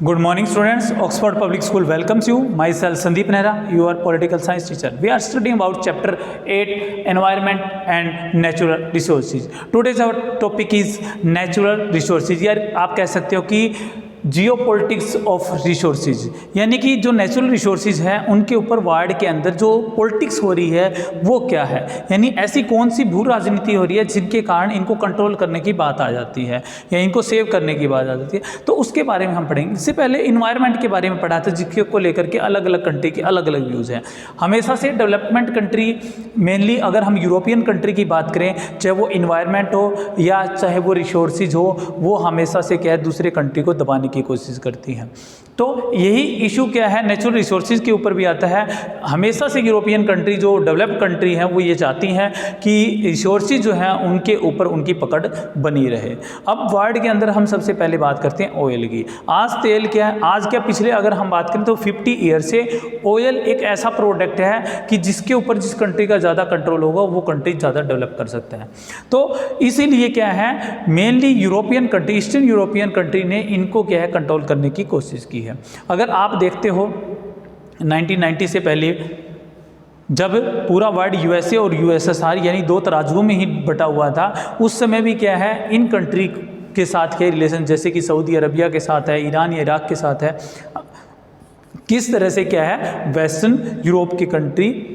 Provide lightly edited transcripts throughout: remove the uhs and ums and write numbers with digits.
Good morning, students. Oxford Public School welcomes you. Myself, Sandeep Nehra, your political science teacher. We are studying about chapter 8, environment and natural resources. Today's our topic is natural resources. यार आप कह सकते हो कि geopolitics of resources, यानी कि जो natural resources हैं उनके ऊपर वर्ल्ड के अंदर जो पॉलिटिक्स हो रही है वो क्या है, यानी ऐसी कौन सी भू राजनीति हो रही है जिनके कारण इनको कंट्रोल करने की बात आ जाती है या इनको सेव करने की बात आ जाती है। तो उसके बारे में हम पढ़ेंगे। इससे पहले इन्वायरमेंट के बारे में पढ़ा था जिसको लेकर के अलग अलग कंट्री के अलग अलग व्यूज़ हैं। हमेशा से डेवलपमेंट कंट्री, मेनली अगर हम यूरोपियन कंट्री की बात करें, चाहे वो इन्वायरमेंट हो या चाहे वो रिसोर्सेज हो, वो हमेशा से क्या है दूसरे कंट्री को दबाने की कोशिश करती हैं। तो यही इशू क्या है नेचुरल रिसोर्सेज के ऊपर भी आता है। हमेशा से यूरोपियन कंट्री जो डेवलप्ड कंट्री हैं वो ये चाहती हैं कि रिसोर्सेज जो हैं उनके ऊपर उनकी पकड़ बनी रहे। अब वर्ल्ड के अंदर हम सबसे पहले बात करते हैं ऑयल की। आज तेल क्या है, आज क्या पिछले अगर हम बात करें तो 50 ईयर से ऑयल एक ऐसा प्रोडक्ट है कि जिसके ऊपर जिस कंट्री का ज़्यादा कंट्रोल होगा वो कंट्री ज़्यादा डेवलप कर सकता है। तो इसीलिए क्या है mainly European country, eastern European country ने इनको क्या है कंट्रोल करने की कोशिश की है। अगर आप देखते हो 1990 से पहले जब पूरा वर्ल्ड यूएसए और यूएसएसआर यानी दो तराजुओं में ही बटा हुआ था, उस समय भी क्या है इन कंट्री के साथ के रिलेशन जैसे कि सऊदी अरबिया के साथ है, ईरान या इराक के साथ है, किस तरह से क्या है वेस्टर्न यूरोप की कंट्री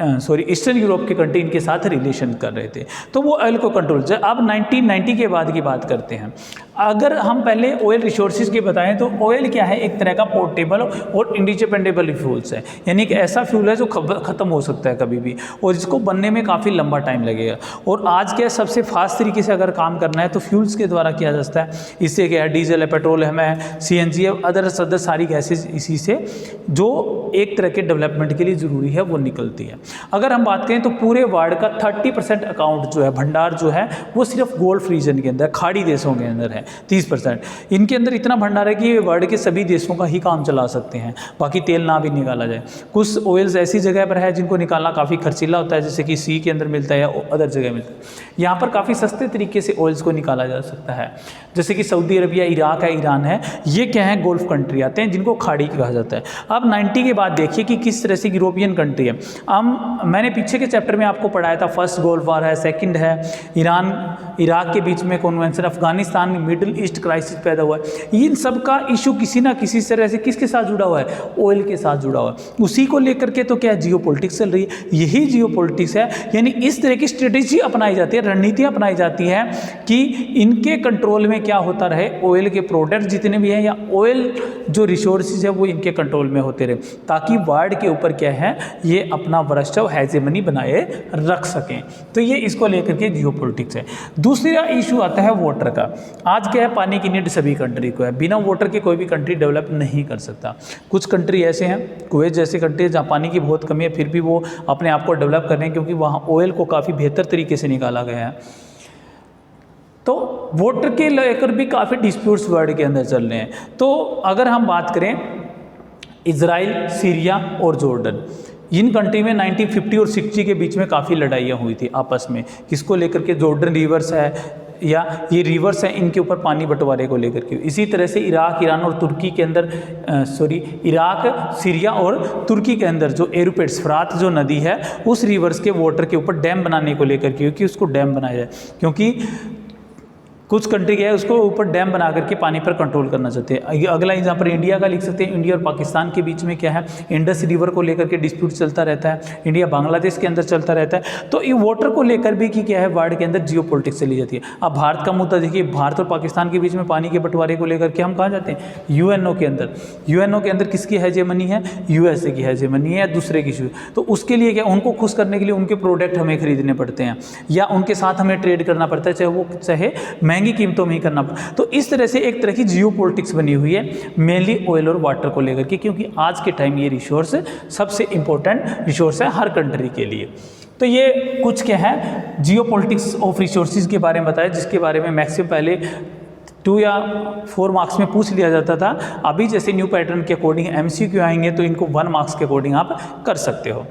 ईस्टर्न यूरोप के कंट्री इनके साथ रिलेशन कर रहे थे। तो वो ऑयल को कंट्रोल। अब 1990 के बाद की बात करते हैं। अगर हम पहले ऑयल रिसोर्सेज की बताएं तो ऑयल क्या है एक तरह का पोर्टेबल और इंडिपेंडेबल फ्यूल्स है, यानी कि ऐसा फ्यूल है जो ख़त्म हो सकता है कभी भी और जिसको बनने में काफ़ी लंबा टाइम लगेगा। और आज क्या सबसे फास्ट तरीके से अगर काम करना है तो फ्यूल्स के द्वारा किया जाता है। इससे क्या है डीजल है, पेट्रोल है, सीएनजी है, अदर सारी गैसेज इसी से जो एक तरह के डेवलपमेंट के लिए ज़रूरी है वो निकलती है। अगर हम बात करें तो पूरे वर्ल्ड का 30% अकाउंट जो है भंडार जो है वो सिर्फ गोल्फ रीजन के अंदर खाड़ी देशों के अंदर है। 30% इनके अंदर इतना भंडार है कि वर्ल्ड के सभी देशों का ही काम चला सकते हैं, बाकी तेल ना भी निकाला जाए। कुछ ऑयल्स ऐसी जगह पर है जिनको निकालना काफ़ी खर्चीला होता है, जैसे कि सी के अंदर मिलता है या अदर जगह मिलता है। यहाँ पर काफ़ी सस्ते तरीके से ऑयल्स को निकाला जा सकता है, जैसे कि सऊदी अरबिया, इराक है, ईरान है, ये क्या है गोल्फ कंट्री आते हैं जिनको खाड़ी कहा जाता है। अब 90 के बाद देखिए कि किस तरह से यूरोपियन कंट्री है। मैंने पीछे के चैप्टर में आपको पढ़ाया था, फर्स्ट गोल्फ वार है, सेकंड है ईरान इराक के बीच में कन्वेंशन, अफगानिस्तान में मिडिल ईस्ट क्राइसिस पैदा हुआ है। इन सब का इशू किसी ना किसी तरह से किसके साथ जुड़ा हुआ है, ऑयल के साथ जुड़ा हुआ है। उसी को लेकर के तो क्या जियोपॉलिटिक्स चल रही है, यही जियोपॉलिटिक्स है। यानी इस तरह की स्ट्रेटेजी अपनाई जाती है, रणनीतियाँ अपनाई जाती है कि इनके कंट्रोल में क्या होता रहे, ऑयल के प्रोडक्ट जितने भी हैं या ऑयल जो रिसोर्सेज है वो इनके कंट्रोल में होते रहे, ताकि वर्ल्ड के ऊपर क्या है ये अपना वर्चस्व हेजेमनी बनाए रख सकें। तो ये इसको लेकर के जियोपॉलिटिक्स है। दूसरा इशू आता है वाटर का। आज क्या है पानी की नीड सभी कंट्री को है, बिना वाटर के कोई भी कंट्री डेवलप नहीं कर सकता। कुछ कंट्री ऐसे हैं, कुवैत जैसी कंट्री जहाँ पानी की बहुत कमी है, फिर भी वो अपने आप को डेवलप कर रहे हैं क्योंकि वहाँ ऑयल को काफ़ी बेहतर तरीके से निकाला गया है। तो वाटर के लेकर भी काफ़ी डिस्प्यूट्स वर्ल्ड के अंदर चल रहे हैं। तो अगर हम बात करें इजराइल, सीरिया और जॉर्डन, इन कंट्री में 1950 और 60 के बीच में काफ़ी लड़ाइयाँ हुई थी आपस में, किसको लेकर के, जॉर्डन रिवर्स है या ये रिवर्स है, इनके ऊपर पानी बंटवारे को लेकर के। इसी तरह से इराक, ईरान और तुर्की के अंदर इराक, सीरिया और तुर्की के अंदर जो एरोपेट्स फरात जो नदी है उस रिवर्स के वाटर के ऊपर डैम बनाने को लेकर के, क्योंकि उसको डैम बनाया जाए, क्योंकि कुछ कंट्री क्या है उसको ऊपर डैम बना करके पानी पर कंट्रोल करना चाहते हैं। अगला एग्जाम्पल इंडिया का लिख सकते हैं। इंडिया और पाकिस्तान के बीच में क्या है इंडस रिवर को लेकर के डिस्प्यूट चलता रहता है, इंडिया बांग्लादेश के अंदर चलता रहता है। तो ये वाटर को लेकर भी कि क्या है वर्ल्ड के अंदर जियोपॉलिटिक्स चली जाती है। अब भारत का मुद्दा देखिए, भारत और पाकिस्तान के बीच में पानी के बंटवारे को लेकर के हम कहाँ जाते हैं, यूएनओ के अंदर। यूएनओ के अंदर किसकी हेजेमनी है, यूएसए की हेजेमनी है या दूसरे की। तो उसके लिए क्या उनको खुश करने के लिए उनके प्रोडक्ट हमें खरीदने पड़ते हैं या उनके साथ हमें ट्रेड करना पड़ता है, चाहे वो चाहे महंगी कीमतों में ही करना। तो इस तरह से एक तरह की जियोपॉलिटिक्स बनी हुई है मेनली ऑयल और वाटर को लेकर के, क्योंकि आज के टाइम ये रिसोर्स सबसे इंपॉर्टेंट रिसोर्स है हर कंट्री के लिए। तो ये कुछ क्या है जियोपॉलिटिक्स ऑफ रिसोर्सेज के बारे में बताया, जिसके बारे में मैक्सिमम पहले 2 या 4 मार्क्स में पूछ लिया जाता था। अभी जैसे न्यू पैटर्न के अकॉर्डिंग MCQ आएंगे तो इनको 1 मार्क्स के अकॉर्डिंग आप कर सकते हो।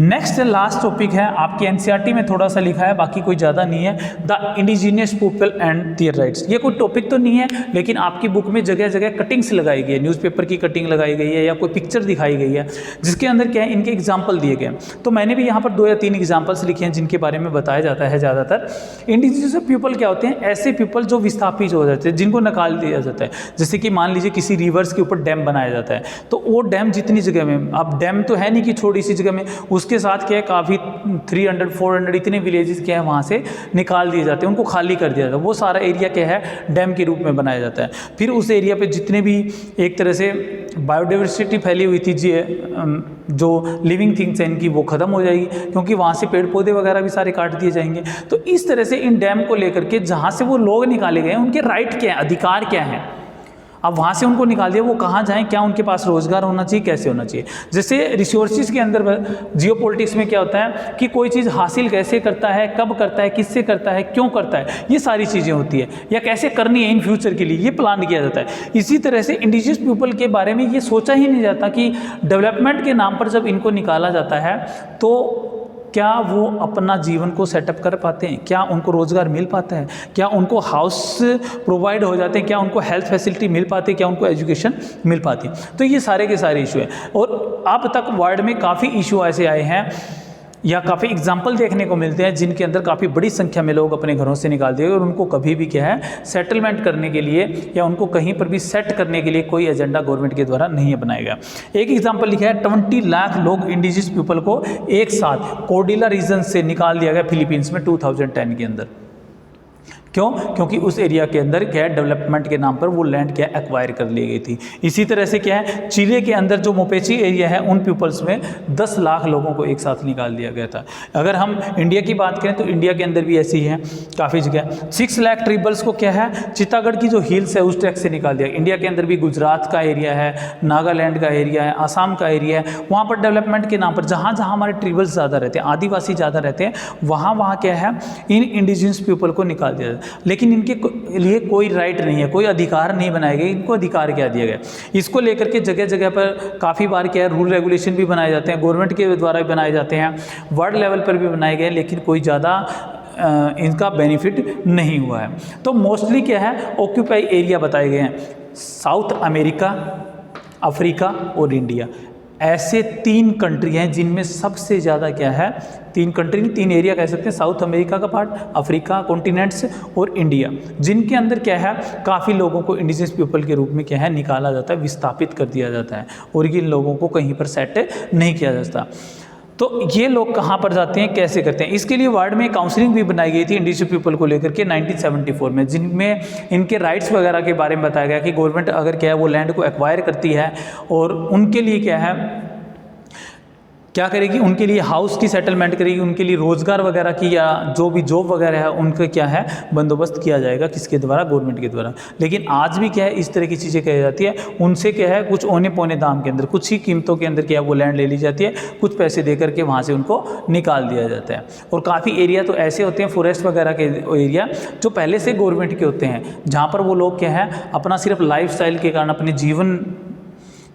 नेक्स्ट लास्ट टॉपिक है आपके एनसीईआरटी में थोड़ा सा लिखा है, बाकी कोई ज़्यादा नहीं है, the indigenous people and their rights. ये कोई टॉपिक तो नहीं है, लेकिन आपकी बुक में जगह जगह कटिंग्स लगाई गई है, न्यूज़पेपर की कटिंग लगाई गई है या कोई पिक्चर दिखाई गई है जिसके अंदर क्या है इनके एग्जाम्पल दिए गए। तो मैंने भी यहाँ पर 2 या 3 एग्जाम्पल्स लिखे हैं जिनके बारे में बताया जाता है ज़्यादातर। इंडिजीनियस पीपल क्या होते हैं, ऐसे पीपल जो विस्थापित हो जाते हैं, जिनको निकाल दिया जाता है। जैसे कि मान लीजिए किसी रिवर्स के ऊपर डैम बनाया जाता है, तो वो डैम जितनी जगह में, अब डैम तो है नहीं कि छोटी सी जगह में, उसके साथ क्या है काफ़ी 300-400 इतने विलेजेस क्या है वहाँ से निकाल दिए जाते हैं, उनको खाली कर दिया जाता है। वो सारा एरिया क्या है डैम के रूप में बनाया जाता है। फिर उस एरिया पे जितने भी एक तरह से बायोडाइवर्सिटी फैली हुई थी, जो लिविंग थिंग्स हैं इनकी, वो ख़त्म हो जाएगी, क्योंकि वहाँ से पेड़ पौधे वगैरह भी सारे काट दिए जाएंगे। तो इस तरह से इन डैम को लेकर के जहाँ से वो लोग निकाले गए हैं उनके राइट क्या है, अधिकार क्या है। अब वहाँ से उनको निकाल दिया, वो कहाँ जाएं, क्या उनके पास रोजगार होना चाहिए, कैसे होना चाहिए। जैसे रिसोर्सेज के अंदर जियोपॉलिटिक्स में क्या होता है कि कोई चीज़ हासिल कैसे करता है, कब करता है, किससे करता है, क्यों करता है, ये सारी चीज़ें होती है, या कैसे करनी है इन फ्यूचर के लिए, ये प्लान किया जाता है। इसी तरह से इंडिजिनियस पीपल के बारे में ये सोचा ही नहीं जाता कि डेवलपमेंट के नाम पर जब इनको निकाला जाता है तो क्या वो अपना जीवन को सेटअप कर पाते हैं, क्या उनको रोज़गार मिल पाता है, क्या उनको हाउस प्रोवाइड हो जाते हैं, क्या उनको हेल्थ फैसिलिटी मिल पाती है, क्या उनको एजुकेशन मिल पाती है। तो ये सारे के सारे इशू हैं। और अब तक वर्ल्ड में काफ़ी इशू ऐसे आए हैं या काफ़ी एग्जाम्पल देखने को मिलते हैं जिनके अंदर काफ़ी बड़ी संख्या में लोग अपने घरों से निकाल दिए और उनको कभी भी क्या है सेटलमेंट करने के लिए या उनको कहीं पर भी सेट करने के लिए कोई एजेंडा गवर्नमेंट के द्वारा नहीं बनाया गया। एक एग्जाम्पल लिखा है 20 लाख लोग इंडिजिनियस पीपल को एक साथ कोर्डिला रीजन से निकाल दिया गया फिलीपींस में 2010 के अंदर। क्यों? क्योंकि उस एरिया के अंदर क्या है डेवलपमेंट के नाम पर वो लैंड क्या एक्वायर कर ली गई थी। इसी तरह से क्या है चिले के अंदर जो मोपेची एरिया है उन पीपल्स में 10 लाख लोगों को एक साथ निकाल दिया गया था। अगर हम इंडिया की बात करें तो इंडिया के अंदर भी ऐसी है काफ़ी जगह। 6 लाख ट्रिबल्स को क्या है चित्तागढ़ की जो हिल्स है उस टैक्स से निकाल दिया। इंडिया के अंदर भी गुजरात का एरिया है, नागालैंड का एरिया है, आसाम का एरिया है, वहाँ पर डेवलपमेंट के नाम पर जहाँ जहाँ हमारे ट्रिबल्स ज़्यादा रहते हैं, आदिवासी ज़्यादा रहते हैं, वहाँ क्या है इन इंडिजिनियस पीपल को निकाल दिया। लेकिन इनके लिए कोई राइट नहीं है, कोई अधिकार नहीं बनाए गए। इनको अधिकार क्या दिया गया, इसको लेकर के जगह जगह पर काफ़ी बार क्या है रूल रेगुलेशन भी बनाए जाते हैं, गवर्नमेंट के द्वारा भी बनाए जाते हैं, वर्ल्ड लेवल पर भी बनाए गए, लेकिन कोई ज़्यादा इनका बेनिफिट नहीं हुआ है। तो मोस्टली क्या है ऑक्यूपाई एरिया बताए गए हैं, साउथ अमेरिका, अफ्रीका और इंडिया। ऐसे 3 कंट्री हैं जिनमें सबसे ज़्यादा क्या है 3 कंट्री 3 एरिया कह सकते हैं, साउथ अमेरिका का पार्ट, अफ्रीका कॉन्टिनेंट्स और इंडिया, जिनके अंदर क्या है काफ़ी लोगों को इंडिजिनियस पीपल के रूप में क्या है निकाला जाता है, विस्थापित कर दिया जाता है और इन लोगों को कहीं पर सेट नहीं किया जाता। तो ये लोग कहाँ पर जाते हैं, कैसे करते हैं, इसके लिए वर्ल्ड में काउंसलिंग भी बनाई गई थी इंडिजिनियस पीपल को लेकर के 1974 में, जिनमें इनके राइट्स वगैरह के बारे में बताया गया कि गवर्नमेंट अगर क्या है वो लैंड को एक्वायर करती है और उनके लिए क्या है क्या करेगी, उनके लिए हाउस की सेटलमेंट करेगी, उनके लिए रोज़गार वगैरह की या जो भी जॉब वगैरह है उनका क्या है बंदोबस्त किया जाएगा, किसके द्वारा, गवर्नमेंट के द्वारा। लेकिन आज भी क्या है इस तरह की चीज़ें कही जाती है, उनसे क्या है कुछ औने पौने दाम के अंदर, कुछ ही कीमतों के अंदर क्या है वो लैंड ले ली जाती है, कुछ पैसे दे करके वहाँ से उनको निकाल दिया जाता है। और काफ़ी एरिया तो ऐसे होते हैं फॉरेस्ट वगैरह के एरिया जो पहले से गवर्नमेंट के होते हैं, जहाँ पर वो लोग क्या है अपना सिर्फ लाइफ स्टाइल के कारण अपने जीवन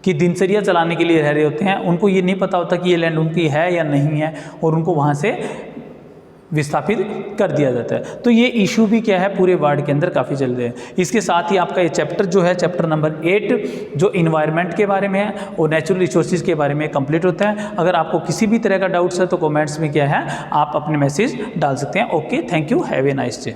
कि दिनचर्या चलाने के लिए रह रहे होते हैं, उनको ये नहीं पता होता कि ये लैंड उनकी है या नहीं है और उनको वहाँ से विस्थापित कर दिया जाता है। तो ये इशू भी क्या है पूरे वर्ल्ड के अंदर काफ़ी चल रहे हैं। इसके साथ ही आपका ये चैप्टर जो है चैप्टर नंबर 8 जो इन्वायरमेंट के बारे में है और नेचुरल रिसोर्सेज के बारे में कंप्लीट होता है। अगर आपको किसी भी तरह का डाउट्स है तो कमेंट्स में क्या है आप अपने मैसेज डाल सकते हैं। Okay, thank you, have a nice day.